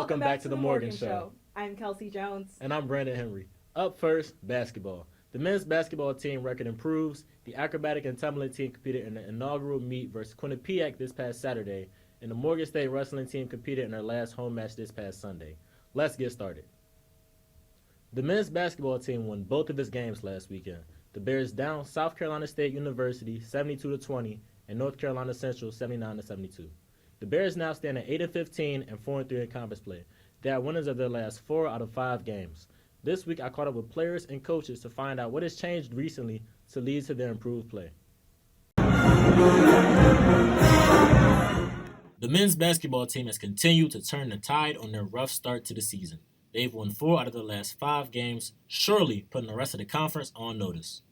Welcome back to the Morgan Show. I'm Kelsey Jones. And I'm Brandon Henry. Up first, basketball. The men's basketball team record improves. The acrobatic and tumbling team competed in the inaugural meet versus Quinnipiac this past Saturday, and the Morgan State wrestling team competed in their last home match this past Sunday. Let's get started. The men's basketball team won both of its games last weekend. The Bears downed South Carolina State University 72-20 and North Carolina Central 79-72. The Bears now stand at 8-15 and 4-3 in conference play. They are winners of their last 4 out of 5 games. This week, I caught up with players and coaches to find out what has changed recently to lead to their improved play. The men's basketball team has continued to turn the tide on their rough start to the season. They've won 4 out of the last 5 games, surely putting the rest of the conference on notice.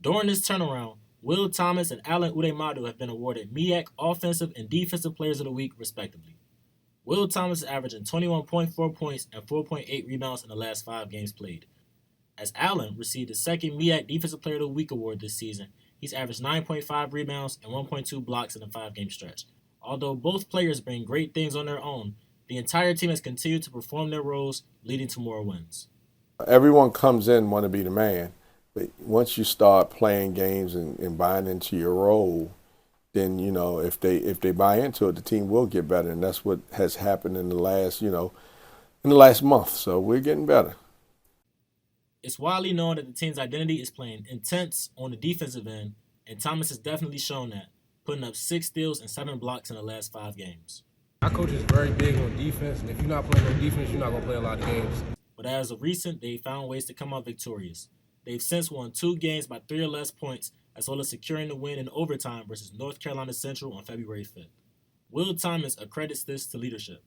During this turnaround, Will Thomas and Allen Udemadu have been awarded MEAC Offensive and Defensive Players of the Week, respectively. Will Thomas is averaging 21.4 points and 4.8 rebounds in the last 5 games played. As Allen received the second MEAC Defensive Player of the Week award this season, he's averaged 9.5 rebounds and 1.2 blocks in a 5-game stretch. Although both players bring great things on their own, the entire team has continued to perform their roles, leading to more wins. Everyone comes in want to be the man, but once you start playing games and buying into your role, then, you know, if they buy into it, the team will get better, and that's what has happened in the last month. So we're getting better. It's widely known that the team's identity is playing intense on the defensive end, and Thomas has definitely shown that, putting up 6 steals and 7 blocks in the last 5 games. Our coach is very big on defense, and if you're not playing on defense, you're not going to play a lot of games. But as of recent, they've found ways to come out victorious. They've since won 2 games by 3 or less points, as well as securing the win in overtime versus North Carolina Central on February 5th. Will Thomas accredits this to leadership.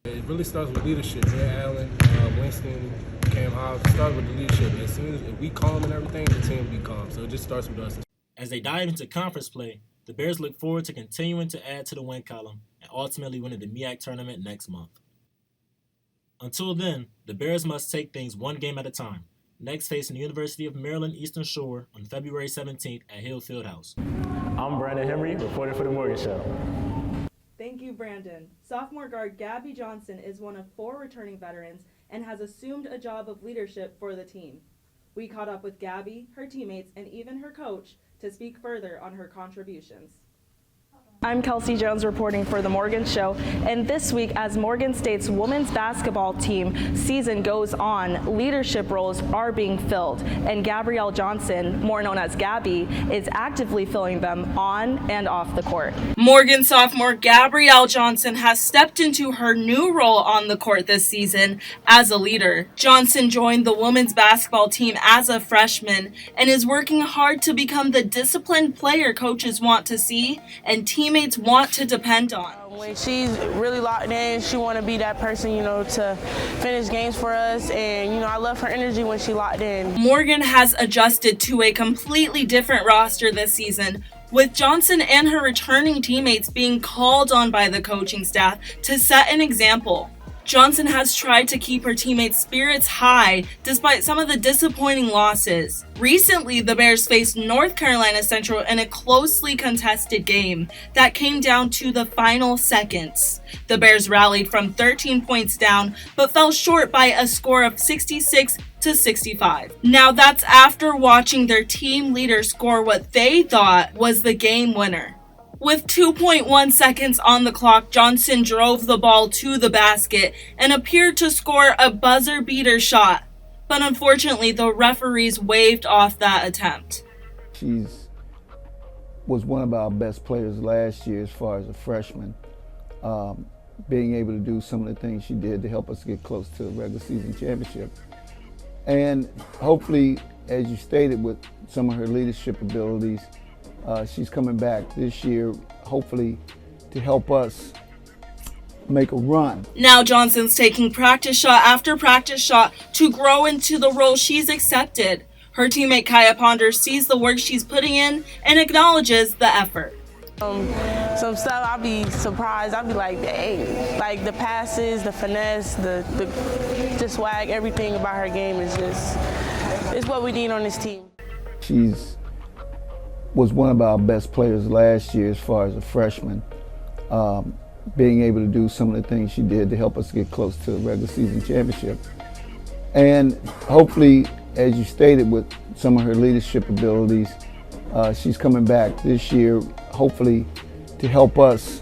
It really starts with leadership. Allen, Winston, Cam Hobbs, it starts with the leadership. As soon as if we calm and everything, the team will be calm. So it just starts with us. As they dive into conference play, the Bears look forward to continuing to add to the win column and ultimately winning the MEAC tournament next month. Until then, the Bears must take things one game at a time, next facing the University of Maryland Eastern Shore on February 17th at Hill Fieldhouse. I'm Brandon Henry, reporting for The Morgan Show. Thank you, Brandon. Sophomore guard Gabby Johnson is one of 4 returning veterans and has assumed a job of leadership for the team. We caught up with Gabby, her teammates, and even her coach to speak further on her contributions. I'm Kelsey Jones reporting for The Morgan Show, and this week as Morgan State's women's basketball team season goes on, leadership roles are being filled, and Gabrielle Johnson, more known as Gabby, is actively filling them on and off the court. Morgan sophomore Gabrielle Johnson has stepped into her new role on the court this season as a leader. Johnson joined the women's basketball team as a freshman and is working hard to become the disciplined player coaches want to see and teammates want to depend on. When she's really locked in, she want to be that person, to finish games for us. And, I love her energy when she locked in. Morgan has adjusted to a completely different roster this season, with Johnson and her returning teammates being called on by the coaching staff to set an example. Johnson has tried to keep her teammates' spirits high despite some of the disappointing losses. Recently, the Bears faced North Carolina Central in a closely contested game that came down to the final seconds. The Bears rallied from 13 points down, but fell short by a score of 66-65. Now that's after watching their team leader score what they thought was the game winner. With 2.1 seconds on the clock, Johnson drove the ball to the basket and appeared to score a buzzer-beater shot. But unfortunately, the referees waved off that attempt. She was one of our best players last year as far as a freshman. Being able to do some of the things she did to help us get close to the regular season championship. And hopefully, as you stated, with some of her leadership abilities, she's coming back this year, hopefully, to help us make a run. Now Johnson's taking practice shot after practice shot to grow into the role she's accepted. Her teammate Kaya Ponder sees the work she's putting in and acknowledges the effort. Some stuff I'll be surprised. I'll be like, dang, like the passes, the finesse, the swag, everything about her game is it's what we need on this team. She's was one of our best players last year as far as a freshman. being able to do some of the things she did to help us get close to the regular season championship. And hopefully, as you stated, with some of her leadership abilities, she's coming back this year, hopefully to help us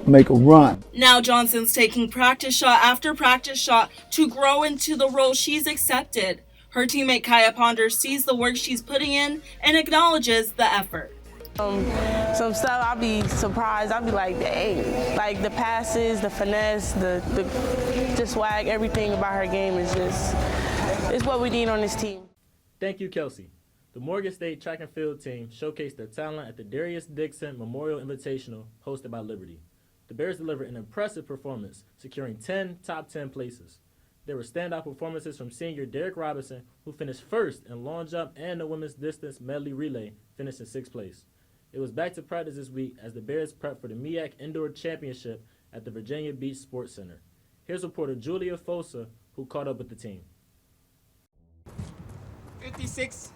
make a run. Now Johnson's taking practice shot after practice shot to grow into the role she's accepted. Her teammate Kaya Ponder sees the work she's putting in and acknowledges the effort. Some stuff I'll be surprised. I'll be like, dang. Like the passes, the finesse, the swag, everything about her game is just, it's what we need on this team. Thank you, Kelsey. The Morgan State track and field team showcased their talent at the Darius Dixon Memorial Invitational hosted by Liberty. The Bears delivered an impressive performance, securing 10 top 10 places. There were standout performances from senior Derek Robinson, who finished first in long jump and the women's distance medley relay, finished in 6th place. It was back to practice this week as the Bears prep for the MEAC Indoor Championship at the Virginia Beach Sports Center. Here's reporter Julia Fosa, who caught up with the team. 56,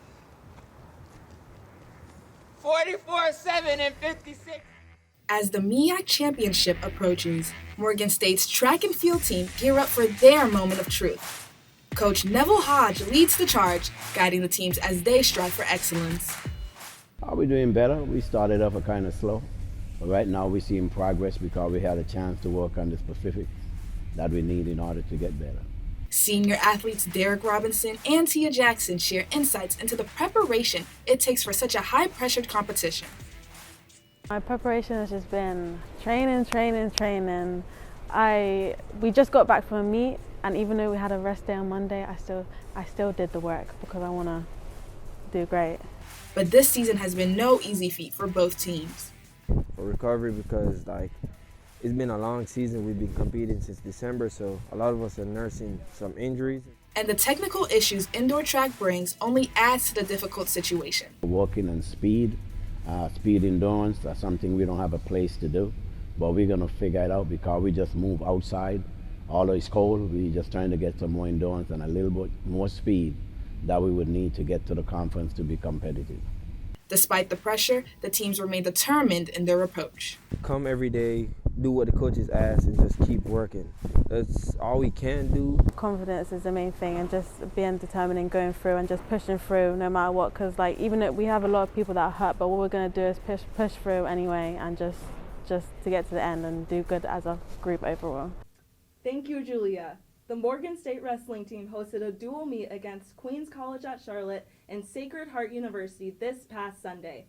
44-7, and 56. As the MEAC Championship approaches, Morgan State's track and field team gear up for their moment of truth. Coach Neville Hodge leads the charge, guiding the teams as they strive for excellence. Are we doing better? We started off kind of slow, but right now we're seeing progress because we had a chance to work on the specifics that we need in order to get better. Senior athletes Derek Robinson and Tia Jackson share insights into the preparation it takes for such a high-pressured competition. My preparation has just been training. We just got back from a meet, and even though we had a rest day on Monday, I still did the work because I want to do great. But this season has been no easy feat for both teams. For recovery, because it's been a long season. We've been competing since December, so a lot of us are nursing some injuries. And the technical issues indoor track brings only adds to the difficult situation. Working on speed endurance, that's something we don't have a place to do, but we're going to figure it out because we just move outside. Although it's cold, we're just trying to get some more endurance and a little bit more speed that we would need to get to the conference to be competitive. Despite the pressure, the teams remain determined in their approach. Come every day, do what the coaches ask, and just keep working. That's all we can do. Confidence is the main thing, and just being determined and going through and just pushing through no matter what, because even though we have a lot of people that are hurt, but what we're going to do is push through anyway and just to get to the end and do good as a group overall. Thank you, Julia. The Morgan State wrestling team hosted a dual meet against Queens College at Charlotte and Sacred Heart University this past Sunday.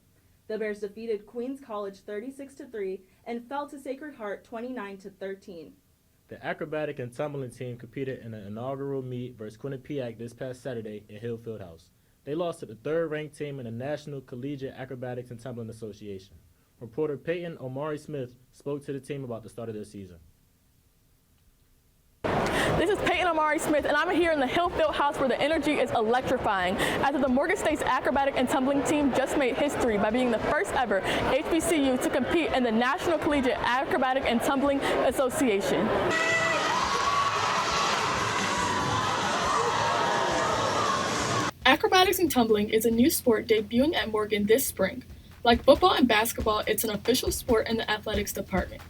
The Bears defeated Queens College 36-3 and fell to Sacred Heart 29-13. The acrobatic and tumbling team competed in an inaugural meet versus Quinnipiac this past Saturday in Hill Fieldhouse. They lost to the third-ranked team in the National Collegiate Acrobatics and Tumbling Association. Reporter Peyton Omari Smith spoke to the team about the start of their season. This is Peyton Omari Smith, and I'm here in the Hill Fieldhouse where the energy is electrifying. After the Morgan State's acrobatic and tumbling team just made history by being the first ever HBCU to compete in the National Collegiate Acrobatic and Tumbling Association. Acrobatics and tumbling is a new sport debuting at Morgan this spring. Like football and basketball, it's an official sport in the athletics department.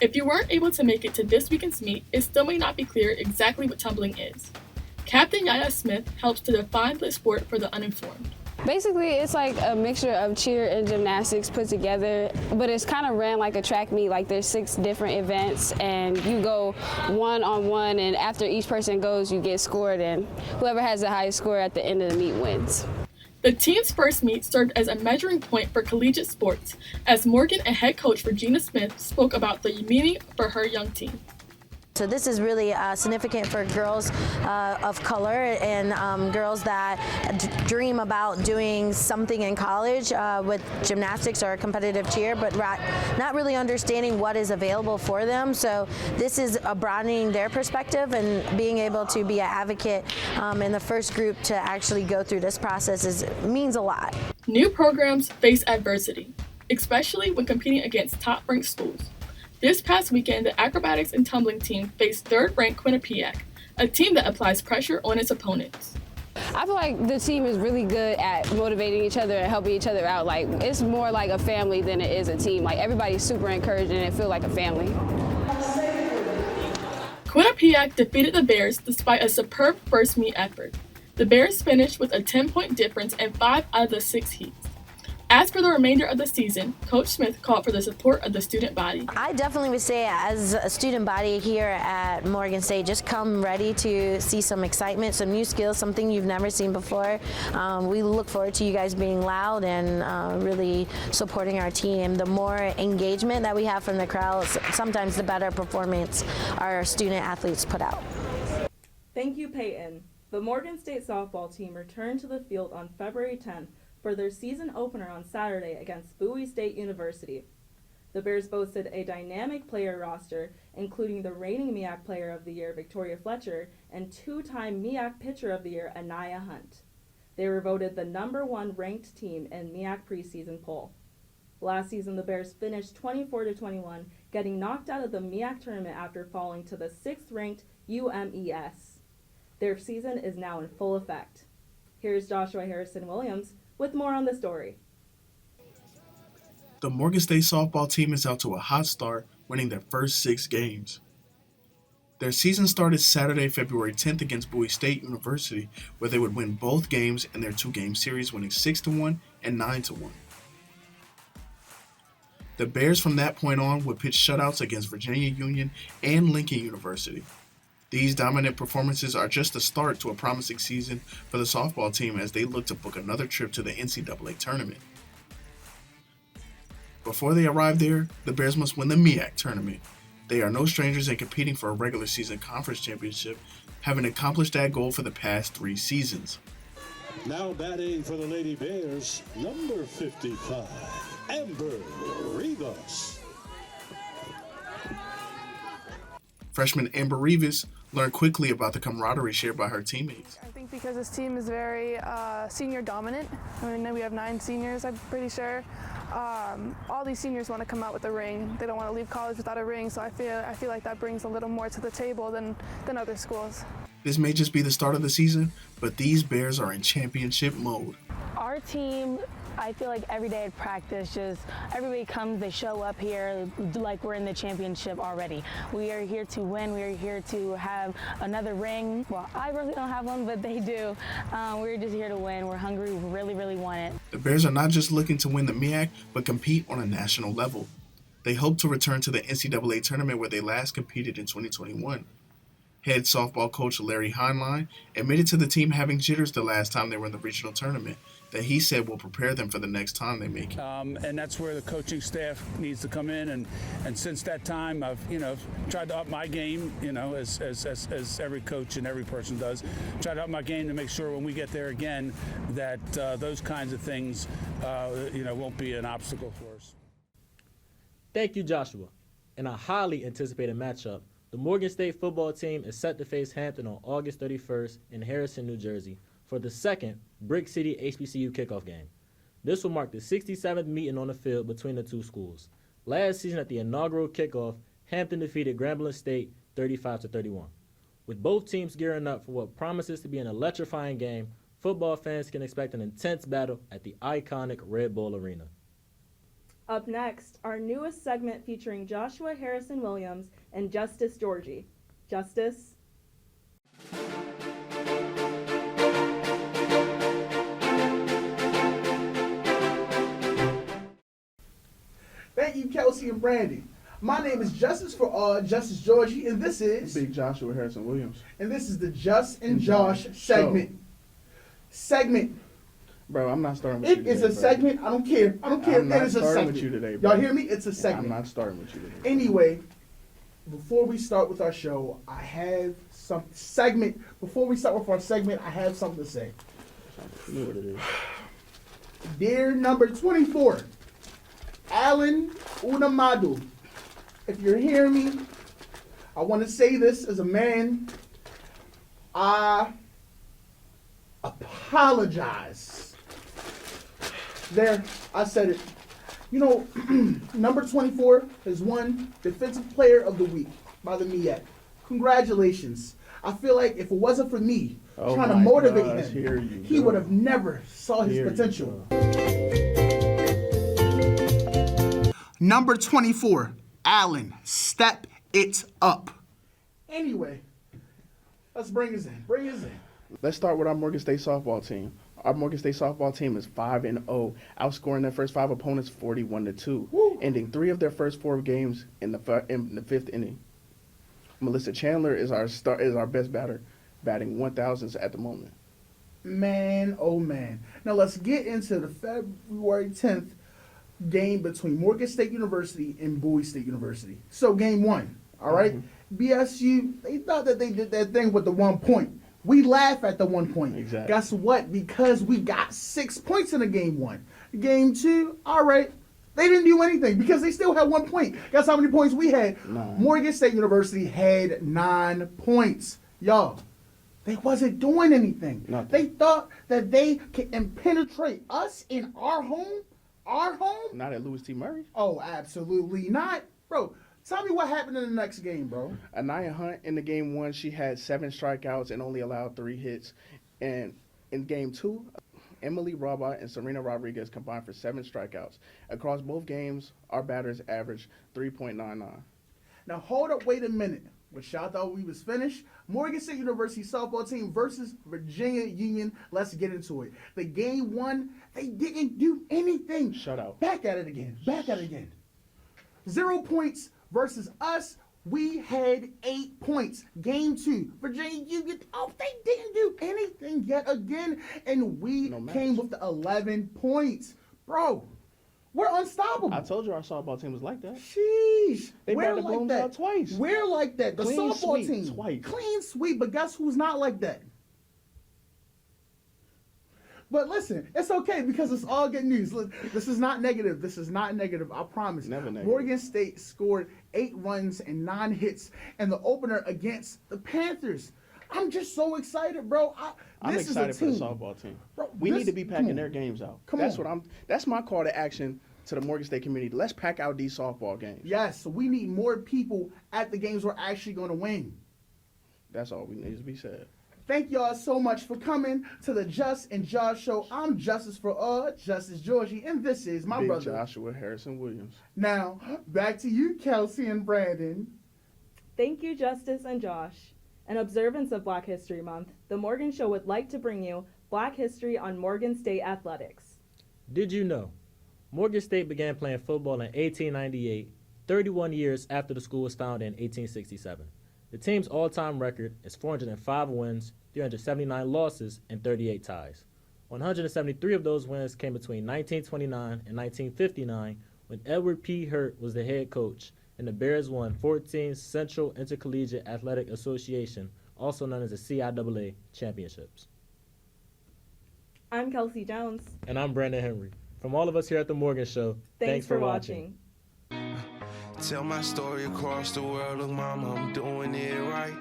If you weren't able to make it to this weekend's meet, it still may not be clear exactly what tumbling is. Captain Yaya Smith helps to define the sport for the uninformed. Basically, it's like a mixture of cheer and gymnastics put together, but it's kind of ran like a track meet. Like there's 6 different events, and you go one-on-one, and after each person goes, you get scored, and whoever has the highest score at the end of the meet wins. The team's first meet served as a measuring point for collegiate sports, as Morgan and head coach Regina Smith spoke about the meaning for her young team. So this is really significant for girls of color and girls that dream about doing something in college with gymnastics or competitive cheer, but not really understanding what is available for them. So this is broadening their perspective, and being able to be an advocate in the first group to actually go through this process means a lot. New programs face adversity, especially when competing against top-ranked schools. This past weekend, the acrobatics and tumbling team faced third-ranked Quinnipiac, a team that applies pressure on its opponents. I feel like the team is really good at motivating each other and helping each other out. Like, it's more like a family than it is a team. Like, everybody's super encouraging and it feels like a family. Quinnipiac defeated the Bears despite a superb first meet effort. The Bears finished with a 10-point difference in 5 out of the 6 heats. As for the remainder of the season, Coach Smith called for the support of the student body. I definitely would say as a student body here at Morgan State, just come ready to see some excitement, some new skills, something you've never seen before. We look forward to you guys being loud and really supporting our team. The more engagement that we have from the crowd, sometimes the better performance our student athletes put out. Thank you, Peyton. The Morgan State softball team returned to the field on February 10th for their season opener on Saturday against Bowie State University. The Bears boasted a dynamic player roster, including the reigning MEAC Player of the Year, Victoria Fletcher, and 2-time MEAC Pitcher of the Year, Anaya Hunt. They were voted the #1 ranked team in MEAC preseason poll. Last season, the Bears finished 24-21, getting knocked out of the MEAC tournament after falling to the 6th-ranked UMES. Their season is now in full effect. Here's Joshua Harrison Williams with more on the story. The Morgan State softball team is out to a hot start, winning their first 6 games. Their season started Saturday, February 10th against Bowie State University, where they would win both games in their 2-game series, winning 6-1 and 9-1. The Bears from that point on would pitch shutouts against Virginia Union and Lincoln University. These dominant performances are just a start to a promising season for the softball team as they look to book another trip to the NCAA tournament. Before they arrive there, the Bears must win the MEAC tournament. They are no strangers in competing for a regular season conference championship, having accomplished that goal for the past 3 seasons. Now batting for the Lady Bears, number 55, Amber Rivas. Freshman Amber Rivas learned quickly about the camaraderie shared by her teammates. I think because this team is very senior dominant. I mean, we have 9 seniors, I'm pretty sure. All these seniors want to come out with a ring. They don't want to leave college without a ring, so I feel like that brings a little more to the table than other schools. This may just be the start of the season, but these Bears are in championship mode. Our team, I feel like every day at practice, just everybody comes, they show up here like we're in the championship already. We are here to win. We are here to have another ring. Well, I really don't have one, but they do. We're just here to win. We're hungry. We really, really want it. The Bears are not just looking to win the MEAC, but compete on a national level. They hope to return to the NCAA tournament where they last competed in 2021. Head softball coach Larry Heinlein admitted to the team having jitters the last time they were in the regional tournament that he said will prepare them for the next time they make it. And that's where the coaching staff needs to come in. And since that time, I've tried to up my game, as every coach and every person does. Try to up my game to make sure when we get there again that those kinds of things, won't be an obstacle for us. Thank you, Joshua. In a highly anticipated matchup, the Morgan State football team is set to face Hampton on August 31st in Harrison, New Jersey, for the second Brick City HBCU kickoff game. This will mark the 67th meeting on the field between the two schools. Last season at the inaugural kickoff, Hampton defeated Grambling State 35-31. With both teams gearing up for what promises to be an electrifying game, football fans can expect an intense battle at the iconic Red Bull Arena. Up next, our newest segment featuring Joshua Harrison Williams and Justice Georgie. Justice. Thank you, Kelsey and Brandy. My name is Justice Justice Georgie, and this is Big Joshua Harrison Williams. And this is the Just and Josh segment. Bro, I'm not starting with you today. It is a segment. I don't care. I'm not starting with you today, bro. Y'all hear me? It's a segment. I'm not starting with you today. Anyway, before we start with our show, I have some segment. Before we start with our segment, I have something to say. You know what it is. Dear number 24, Alan Unamadu, if you're hearing me, I want to say this as a man. I apologize. There, I said it. Number 24 has won Defensive Player of the Week by the MEAC. Congratulations. I feel like if it wasn't for me Oh trying to my motivate gosh, him, here you he go. would have never saw his Here you potential. Number 24, Allen, step it up. Anyway, let's bring us in. Let's start with our Morgan State softball team. Our Morgan State softball team is 5-0, outscoring their first 5 opponents 41-2, ending 3 of their first 4 games in the 5th inning. Melissa Chandler is our best batter, batting 1,000s at the moment. Man, oh man. Now let's get into the February 10th game between Morgan State University and Bowie State University. So game 1, all right? BSU, they thought that they did that thing with the 1 point. We laugh at the 1 point. Exactly. Guess what? Because we got 6 points in the game 1. Game 2, all right, they didn't do anything because they still had 1 point. Guess how many points we had? 9. Morgan State University had 9 points. Y'all, they wasn't doing anything. Nothing. They thought that they can penetrate us in our home. Our home? Not at Louis T. Murray. Oh, absolutely not. Bro, tell me what happened in the next game, bro. Anaya Hunt in the game 1, she had 7 strikeouts and only allowed 3 hits. And in game 2, Emily Robot and Serena Rodriguez combined for 7 strikeouts. Across both games, our batters averaged 3.99. Now, hold up, wait a minute. Which y'all thought we was finished. Morgan State University softball team versus Virginia Union. Let's get into it. The game 1, they didn't do anything. Shut out. Back at it again. 0 points versus us. We had 8 points. Game 2, Virginia Union. Oh, they didn't do anything yet again. And we came with the 11 points. Bro, we're unstoppable. I told you our softball team was like that. Sheesh. They We're batted the like Blooms that. out twice. We're like that. The Clean softball sweep team. twice. Clean sweep, but guess who's not like that? But listen, it's okay because it's all good news. Look, this is not negative. I promise. Never negative. Morgan State scored 8 runs and 9 hits in the opener against the Panthers. I'm just so excited, bro. I'm This is excited a for the team. softball team. Bro, We this- need to be come packing on. their games out. Come That's on. That's my call to action to the Morgan State community. Let's pack out these softball games. Yes, so we need more people at the games we're actually going to win. That's all we need to be said. Thank y'all so much for coming to the Just and Josh Show. I'm Justice for All, Justice Georgie, and this is my Big brother. Joshua Harrison Williams. Now, back to you, Kelsey and Brandon. Thank you, Justice and Josh. In observance of Black History Month, the Morgan Show would like to bring you Black History on Morgan State Athletics. Did you know? Morgan State began playing football in 1898, 31 years after the school was founded in 1867. The team's all-time record is 405 wins, 379 losses, and 38 ties. 173 of those wins came between 1929 and 1959 when Edward P. Hurt was the head coach, and the Bears won 14 Central Intercollegiate Athletic Association, also known as the CIAA championships. I'm Kelsey Jones. And I'm Brandon Henry. From all of us here at The Morgan Show, thanks for watching. Tell my story across the world, look mama, I'm doing it right.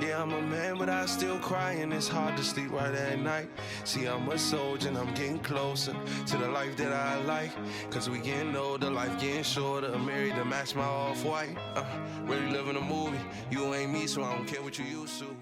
Yeah, I'm a man, but I still cry, and it's hard to sleep right at night. See, I'm a soldier, and I'm getting closer to the life that I like. Cause we getting older, life getting shorter, I'm married to match my off-white. Really living a movie, you ain't me, so I don't care what you used to.